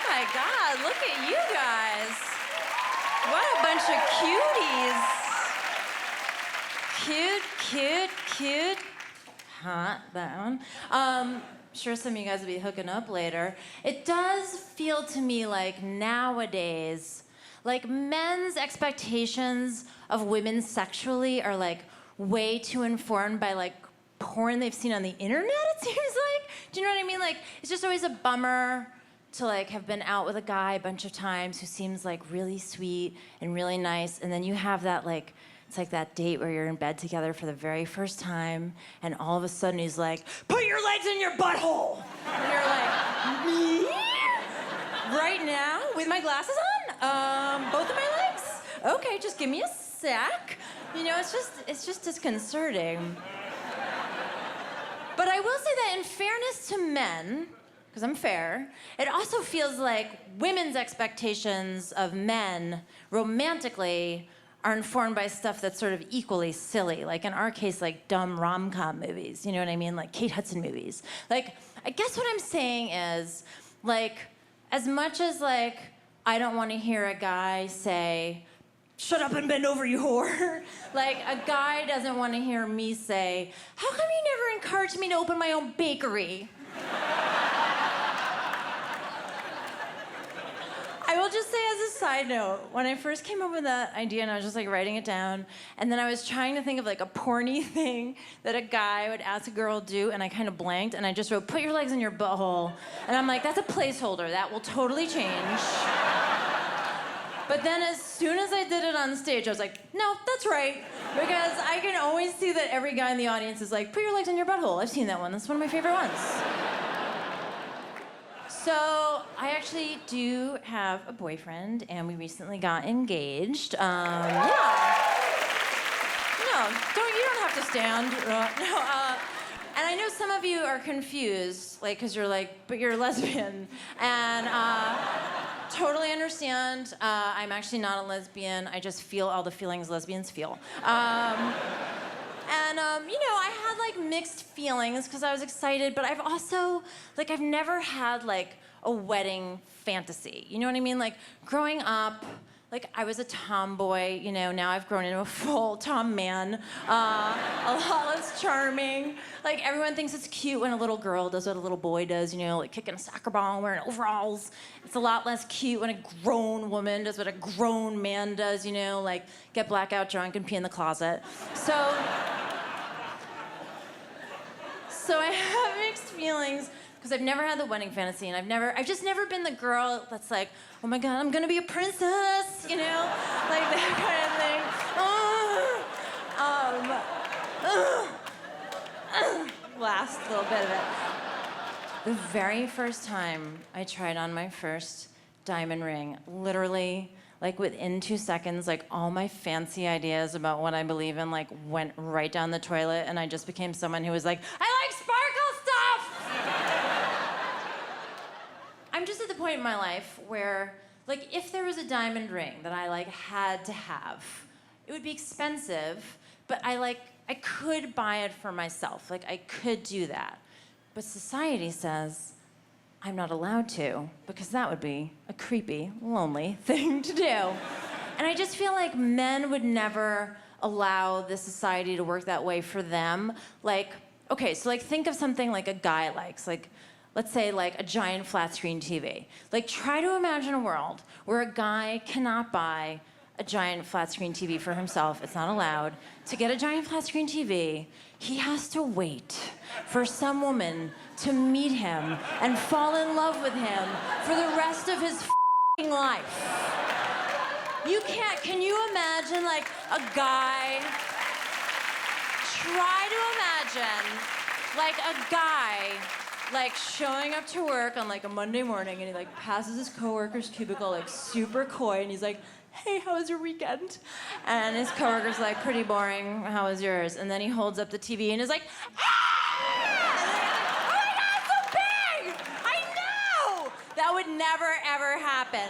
my God, look at you guys. What a bunch of cuties. Cute. Hot, that one. Sure some of you guys will be hooking up later. It does feel to me like nowadays, like men's expectations of women sexually are like way too informed by like porn they've seen on the internet, it seems like. Do you know what I mean? Like, it's just always a bummer to like have been out with a guy a bunch of times who seems like really sweet and really nice, and then you have that like, it's like that date where you're in bed together for the very first time, and all of a sudden he's like, put your legs in your butthole! And you're like, me? Right now? With my glasses on? Both of my legs? Okay, just give me a sec. You know, it's just disconcerting. But I will say that in fairness to men, because I'm fair, it also feels like women's expectations of men romantically are informed by stuff that's sort of equally silly. Like in our case, like dumb rom-com movies, you know what I mean? Like Kate Hudson movies. Like, I guess what I'm saying is, like, as much as like, I don't want to hear a guy say, shut up and bend over, you whore. Like, a guy doesn't want to hear me say, how come you never encouraged me to open my own bakery? I will just say as a side note, when I first came up with that idea and I was just like writing it down, and then I was trying to think of like a porny thing that a guy would ask a girl to do, and I kind of blanked, and I just wrote, put your legs in your butthole. And I'm like, that's a placeholder, that will totally change. But then as soon as I did it on stage, I was like, no, that's right. Because I can always see that every guy in the audience is like, put your legs in your butthole. I've seen that one, that's one of my favorite ones. So I actually do have a boyfriend, and we recently got engaged. Yeah. No, you don't have to stand. And I know some of you are confused, like, because you're like, but you're a lesbian. And totally understand. I'm actually not a lesbian. I just feel all the feelings lesbians feel. You know, I had like mixed feelings because I was excited, but I've also, like, I've never had like a wedding fantasy. You know what I mean? Like, growing up, like, I was a tomboy, you know, now I've grown into a full tom man. A lot less charming. Like, everyone thinks it's cute when a little girl does what a little boy does, you know, like kicking a soccer ball, wearing overalls. It's a lot less cute when a grown woman does what a grown man does, you know, like get blackout drunk and pee in the closet. So I have mixed feelings because I've never had the wedding fantasy, and I've just never been the girl that's like, oh my God, I'm gonna be a princess, you know? Like that kind of thing. Last little bit of it. The very first time I tried on my first diamond ring, literally, like within 2 seconds, like all my fancy ideas about what I believe in, like went right down the toilet, and I just became someone who was like, I like sparkle stuff! I'm just at the point in my life where, like, if there was a diamond ring that I like had to have, it would be expensive, but I could buy it for myself. Like, I could do that. But society says I'm not allowed to, because that would be a creepy, lonely thing to do. And I just feel like men would never allow this society to work that way for them. Like, okay, so like think of something like a guy likes, like, let's say like a giant flat screen TV. Like, try to imagine a world where a guy cannot buy a giant flat screen TV for himself. It's not allowed. To get a giant flat screen TV, he has to wait for some woman to meet him and fall in love with him for the rest of his f***ing life. Can you imagine like a guy, try to imagine like a guy like showing up to work on like a Monday morning, and he like passes his coworker's cubicle like super coy, and he's like, hey, how was your weekend? And his coworker's like, pretty boring, how was yours? And then he holds up the TV and is like, ah! Oh my God, it's so big! I know! That would never, ever happen.